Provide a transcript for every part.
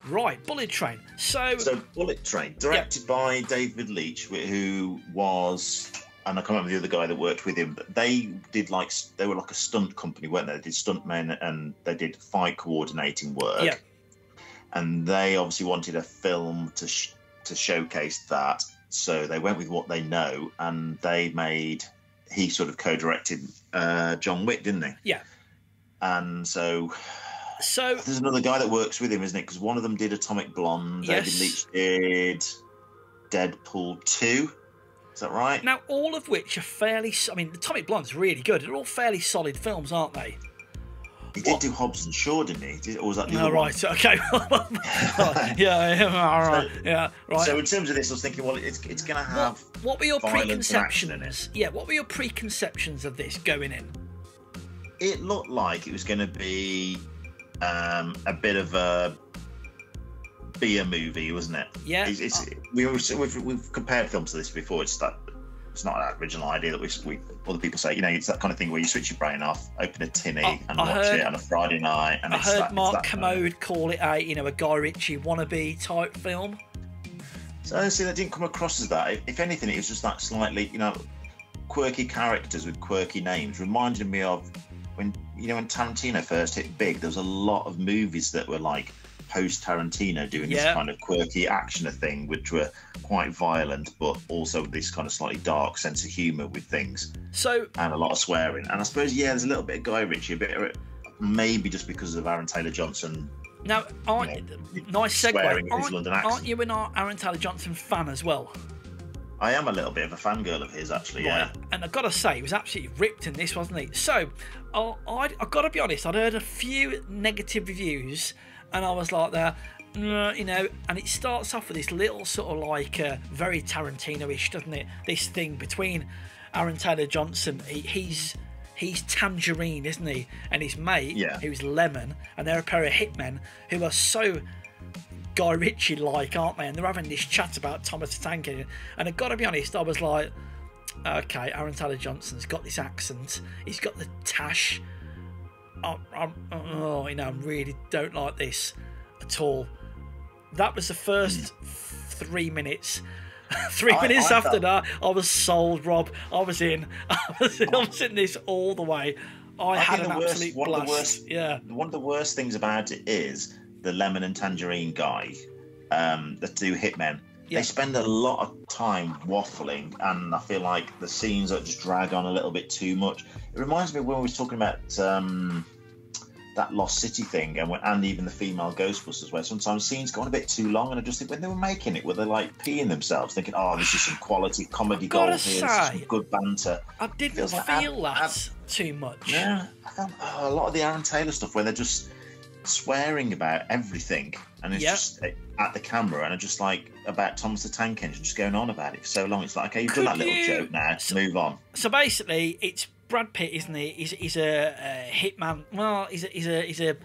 Right, Bullet Train. So Bullet Train, directed by David Leotch, who was, and I can't remember the other guy that worked with him, but they were like a stunt company, weren't they? They did stuntmen and they did fight coordinating work. Yeah. And they obviously wanted a film to showcase that, so they went with what they know, and he sort of co-directed John Wick, didn't he? Yeah. And so there's another guy that works with him, isn't it? Because one of them did Atomic Blonde. Yes. David Leotch did Deadpool 2. Is that right? Now, all of which are fairly... I mean, Atomic Blonde's really good. They're all fairly solid films, aren't they? He did do Hobbs and Shaw, didn't he? Or was that the other one? Right, okay. Yeah, right. So in terms of this, I was thinking, well, it's going to have what were your violence and action in preconceptions? it. Yeah, what were your preconceptions of this going in? It looked like it was going to be a bit of a beer movie, wasn't it? Yeah. We've compared films to this before. It's not an original idea that we other people say. You know, it's that kind of thing where you switch your brain off, open a tinny, and watch it on a Friday night. And I heard Mark Kermode call it a Guy Ritchie wannabe type film. So honestly, that didn't come across as that. If anything, it was just that slightly, quirky characters with quirky names. Reminded me of when Tarantino first hit big. There was a lot of movies that were like post Tarantino doing this kind of quirky action thing, which were quite violent, but also this kind of slightly dark sense of humour with things. And a lot of swearing. And I suppose there's a little bit of Guy Ritchie, a bit maybe just because of Aaron Taylor Johnson. Now, nice segue. Aren't you an Aaron Taylor Johnson fan as well? I am a little bit of a fangirl of his, actually. Yeah. And I've got to say, he was absolutely ripped in this, wasn't he? So, I've got to be honest. I'd heard a few negative reviews. And I was like that, and it starts off with this little sort of like very Tarantino-ish, doesn't it? This thing between Aaron Taylor Johnson, he's Tangerine, isn't he? And his mate, who's Lemon, and they're a pair of hitmen who are so Guy Ritchie-like, aren't they? And they're having this chat about Thomas the Tank Engine. And I've got to be honest, I was like, okay, Aaron Taylor Johnson's got this accent, he's got the tash. I really don't like this at all. That was the first 3 minutes. 3 minutes after that, I was sold, Rob. I was in this all the way. I had an absolute blast. One of the worst things about it is the Lemon and Tangerine guy, the two hitmen. They spend a lot of time waffling, and I feel like the scenes just drag on a little bit too much. It reminds me of when we were talking about that Lost City thing, and even the female Ghostbusters, where sometimes scenes go on a bit too long, and I just think when they were making it, were they like peeing themselves, thinking, "Oh, this is some quality comedy gold here, this is some good banter." I didn't feel that too much. Yeah, I found a lot of the Aaron Taylor stuff where they're just swearing about everything, and it's just at the camera, and just like about Thomas the Tank Engine, just going on about it for so long. It's like, okay, you've done that little joke now, move on. So basically, it's Brad Pitt, isn't he? He's a hitman. Well, he's a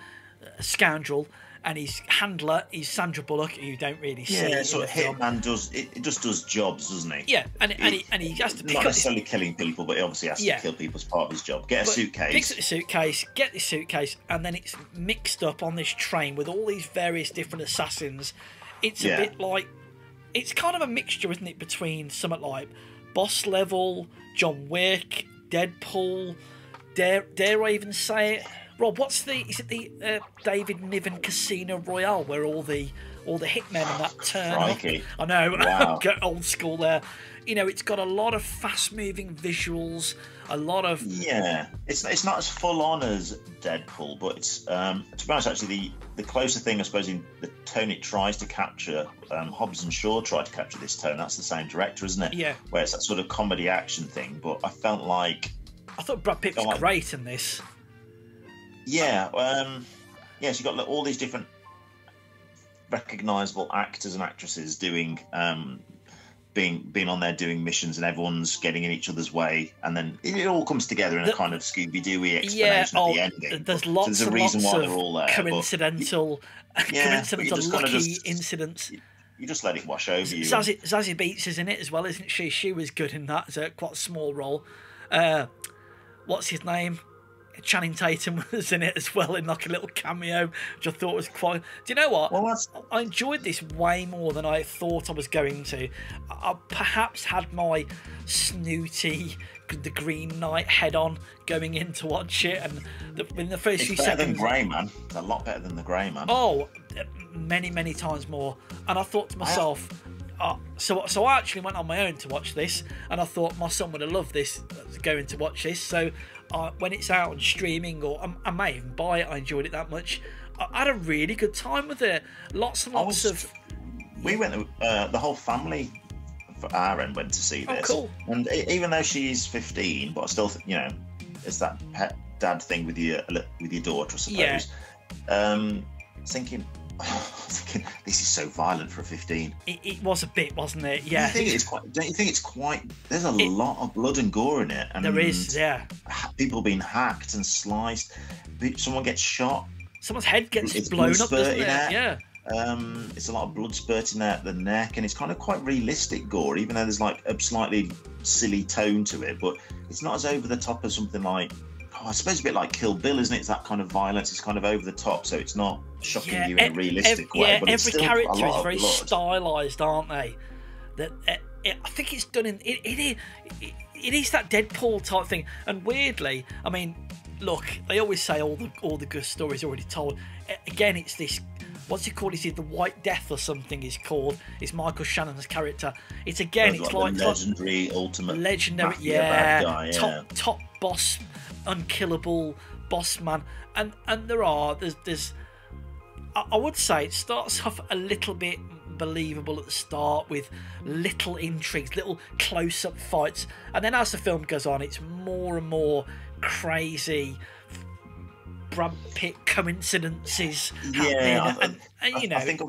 scoundrel, and his handler is Sandra Bullock, who you don't really see. Yeah, sort of hitman does jobs, doesn't he? Yeah, and he has to pick not up necessarily killing people, but he obviously has to kill people as part of his job. Get a suitcase. Picks up the suitcase, get the suitcase, and then it's mixed up on this train with all these various different assassins. It's a bit like, it's kind of a mixture, isn't it, between something like Boss Level, John Wick, Deadpool, dare I even say it? Rob, is it the David Niven Casino Royale where all the hitmen and that turn up? I know, wow. Get old school there. It's got a lot of fast-moving visuals, a lot of... Yeah, it's not as full-on as Deadpool, but it's, to be honest, actually, the closer thing, I suppose, in the tone it tries to capture, Hobbs and Shaw tried to capture this tone. That's the same director, isn't it? Yeah. Where it's that sort of comedy action thing, but I felt like... I thought Brad Pitt was great in this. Yeah, so you've got all these different recognisable actors and actresses doing... being on there doing missions, and everyone's getting in each other's way, and then it all comes together in a kind of Scooby-Dooey explanation at the ending. There's lots of coincidental lucky incidents. You just let it wash over you. Zazie Beetz is in it as well, isn't she? She was good in that. It's quite a small role. What's his name? Channing Tatum was in it as well, in like a little cameo, which I thought was quite. Do you know what? Well, I enjoyed this way more than I thought I was going to. I perhaps had my snooty, the Green Knight head on going in to watch it, and in the first few better seconds. Than Grey Man. It's a lot better than the Grey Man. Oh, many times more. And I thought to myself. So I actually went on my own to watch this, and I thought my son would have loved this, going to watch this. So when it's out on streaming, or I may even buy it, I enjoyed it that much. I had a really good time with it. Lots and lots of. We went. The whole family, for our end, went to see this. Oh, cool. And even though she's 15, but I still, it's that pet dad thing with your daughter, I suppose. Yeah. Thinking, this is so violent for a 15. It was a bit, wasn't it? Yeah. Don't you think it's quite? There's a lot of blood and gore in it. And there is, yeah. People being hacked and sliced. Someone gets shot. Someone's head gets blown up, doesn't it? Yeah. It's a lot of blood spurting out the neck, and it's kind of quite realistic gore, even though there's like a slightly silly tone to it. But it's not as over the top as something like. I suppose a bit like Kill Bill, isn't it? It's that kind of violence. It's kind of over the top, so it's not shocking you in a realistic way. Yeah, but it's every still character a lot is very of blood. stylized, aren't they? That I think it's done in it is that Deadpool type thing. And weirdly, I mean, look, they always say all the good stories already told. Again, it's this. What's he called? Is it the White Death or something? Is called. It's Michael Shannon's character. It's again. It's like legendary, ultimate, legendary. Bad guy, yeah. Top boss. Unkillable boss man, and there's I would say it starts off a little bit believable at the start with little intrigues, little close-up fights, and then as the film goes on, it's more and more crazy Brad Pitt coincidences happening, and I think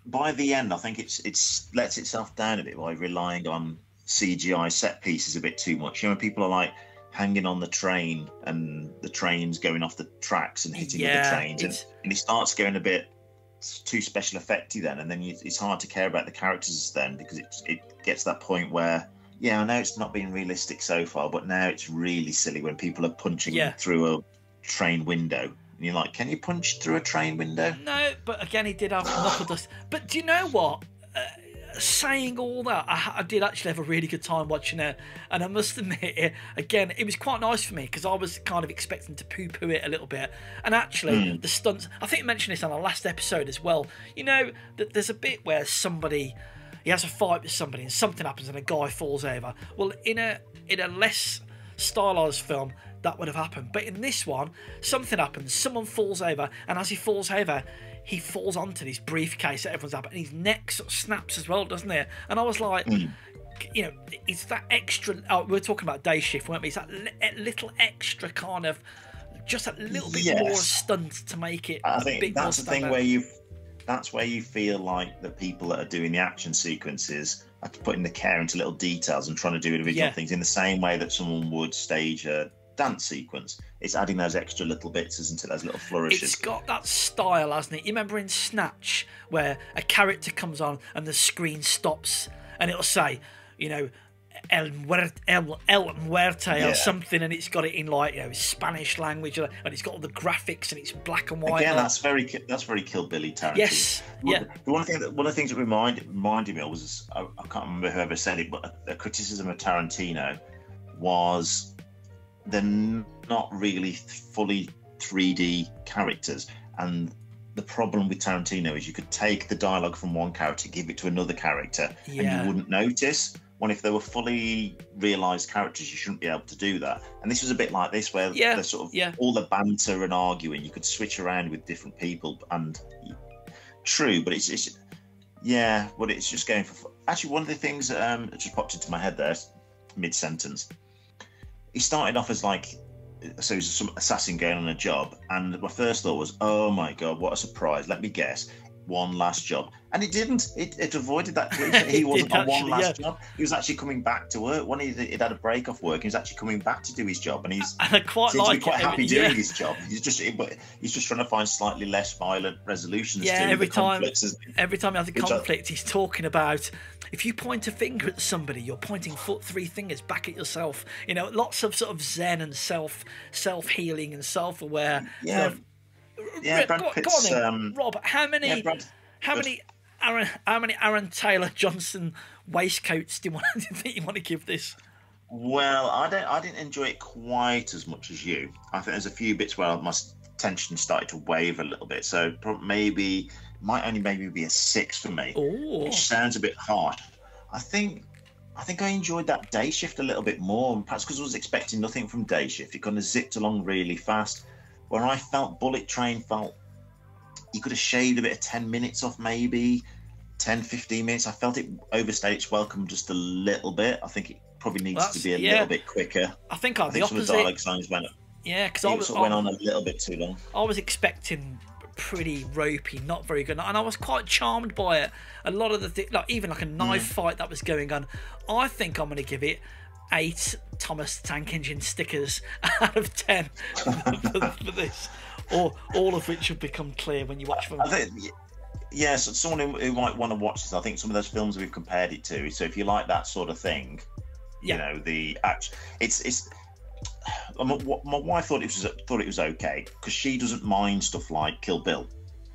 by the end, I think it's lets itself down a bit by relying on CGI set pieces a bit too much. People are like hanging on the train, and the train's going off the tracks and hitting other trains, and it starts going a bit too special effecty then, and then it's hard to care about the characters then, because it gets to that point where, I know it's not been realistic so far, but now it's really silly when people are punching through a train window, and you're like, can you punch through a train window? No, but again, he did have knuckle dust. But do you know what? Saying all that, I did actually have a really good time watching it, and I must admit, again, it was quite nice for me, because I was kind of expecting to poo-poo it a little bit, and actually the stunts, I think I mentioned this on our last episode as well, that there's a bit where he has a fight with somebody and something happens and a guy falls over. Well, in a less stylized film, that would have happened, but in this one, something happens, someone falls over, and as he falls over, he falls onto this briefcase that everyone's up, and his neck sort of snaps as well, doesn't it? And I was like, it's that extra. We were talking about Day Shift, weren't we? It's that little extra kind of, just a little bit more stunt to make it. I think that's the thing where you feel like the people that are doing the action sequences are putting the care into little details and trying to do individual things in the same way that someone would stage a dance sequence. It's adding those extra little bits, isn't it? Those little flourishes. It's got that style, hasn't it? You remember in Snatch where a character comes on and the screen stops and it'll say, El Muerte or something, and it's got it in like Spanish language, and it's got all the graphics and it's black and white. Again, that's very Kill Billy Tarantino. Yes, yeah. One of the things that reminded me of was, I can't remember whoever said it, but a criticism of Tarantino was they're not really fully 3D characters, and the problem with Tarantino is you could take the dialogue from one character, give it to another character, and you wouldn't notice. When if they were fully realised characters, you shouldn't be able to do that. And this was a bit like this, where they're sort of all the banter and arguing, you could switch around with different people, and true, but it's just going for. Actually, one of the things that just popped into my head there, mid-sentence, he started off as like, so he's some assassin going on a job, and my first thought was, oh my god, what a surprise! Let me guess, one last job, and it didn't. It avoided that cliche. He wasn't on one last job. He was actually coming back to work. When he'd had a break off work, he was actually coming back to do his job, and he's and I quite like to be quite happy yeah. doing his job. He's just trying to find slightly less violent resolutions. Yeah, to every the time conflicts, he has a conflict, he's talking about if you point a finger at somebody, you're pointing three fingers back at yourself. You know, lots of sort of zen and self healing and self aware. Yeah. Yeah, Brad Pitt's, go on then. Rob, how many Aaron Taylor Johnson waistcoats do you think you want to give this? Well, I didn't enjoy it quite as much as you. I think there's a few bits where my tension started to waver a little bit. So might only maybe be a 6 for me. Ooh. Which sounds a bit harsh. I think I enjoyed that Day Shift a little bit more, and perhaps because I was expecting nothing from Day Shift. It kind of zipped along really fast. Where I felt Bullet Train felt you could have shaved a bit of 10 minutes off, maybe 10, 15 minutes. I felt it overstayed its welcome just a little bit. I think it probably needs to be a little bit quicker. I think the opposite. Some of the dialogue signs went up. Yeah, because I went on a little bit too long. I was expecting pretty ropey, not very good, and I was quite charmed by it. A lot of the things, like even like a knife fight that was going on, I think I'm going to give it 8 Thomas the Tank Engine stickers out of 10 for this, or all of which will become clear when you watch them. I think, yeah, so someone who might want to watch this, I think some of those films we've compared it to. So if you like that sort of thing, you know, the action, it's. My wife thought it was okay because she doesn't mind stuff like Kill Bill.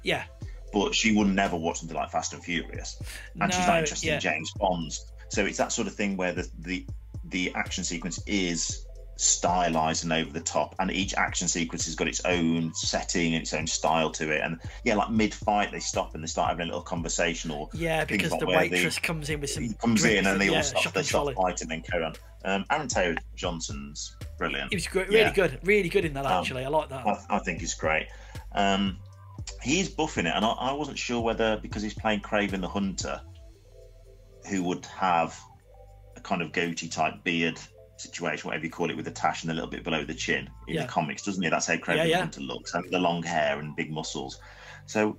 Yeah. But she would never watch something like Fast and Furious, and she's not interested in James Bond's. So it's that sort of thing where the action sequence is stylized and over the top, and each action sequence has got its own setting and its own style to it. And yeah, like mid-fight they stop and they start having a little conversation, or because the waitress comes in with some in and they all stop fighting and carry on. Aaron Taylor Johnson's brilliant. He was great, really good in that. Actually, I like that. I think he's great. He's buff in it, and I wasn't sure whether because he's playing Kraven the Hunter, who would have a kind of goatee type beard situation, whatever you call it, with a tash and a little bit below the chin in the comics, doesn't he? That's how Kraven the Hunter looks, and the long hair and big muscles. So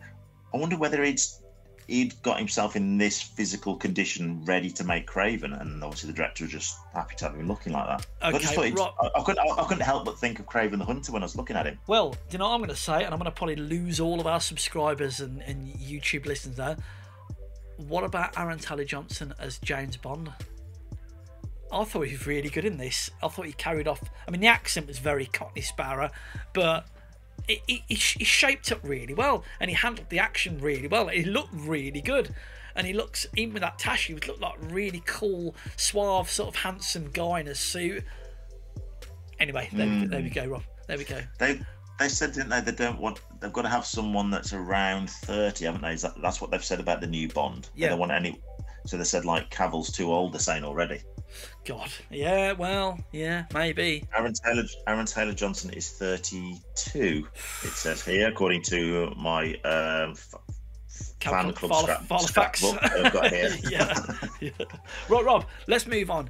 I wonder whether he'd got himself in this physical condition ready to make Kraven, and obviously the director was just happy to have him looking like that. Okay, I just thought I couldn't help but think of Kraven the Hunter when I was looking at him. Well, do you know what I'm going to say? And I'm going to probably lose all of our subscribers and YouTube listeners there. What about Aaron Taylor Johnson as James Bond? I thought he was really good in this. I thought he carried off. I mean, the accent was very Cockney Sparrow, but he shaped up really well, and he handled the action really well. He looked really good, and he looks, even with that tash, he would look like a really cool, suave, sort of handsome guy in a suit. Anyway, there we go, Rob. There we go. They said, didn't they? They've got to have someone that's around 30, haven't they? That's what they've said about the new Bond. Yeah. They don't want any. So they said like Cavill's too old. They're saying already. God, yeah, well, yeah, maybe. Aaron Taylor Johnson is 32. It says here, according to my fan club scrapbook I've got here. yeah. Right, Rob, let's move on.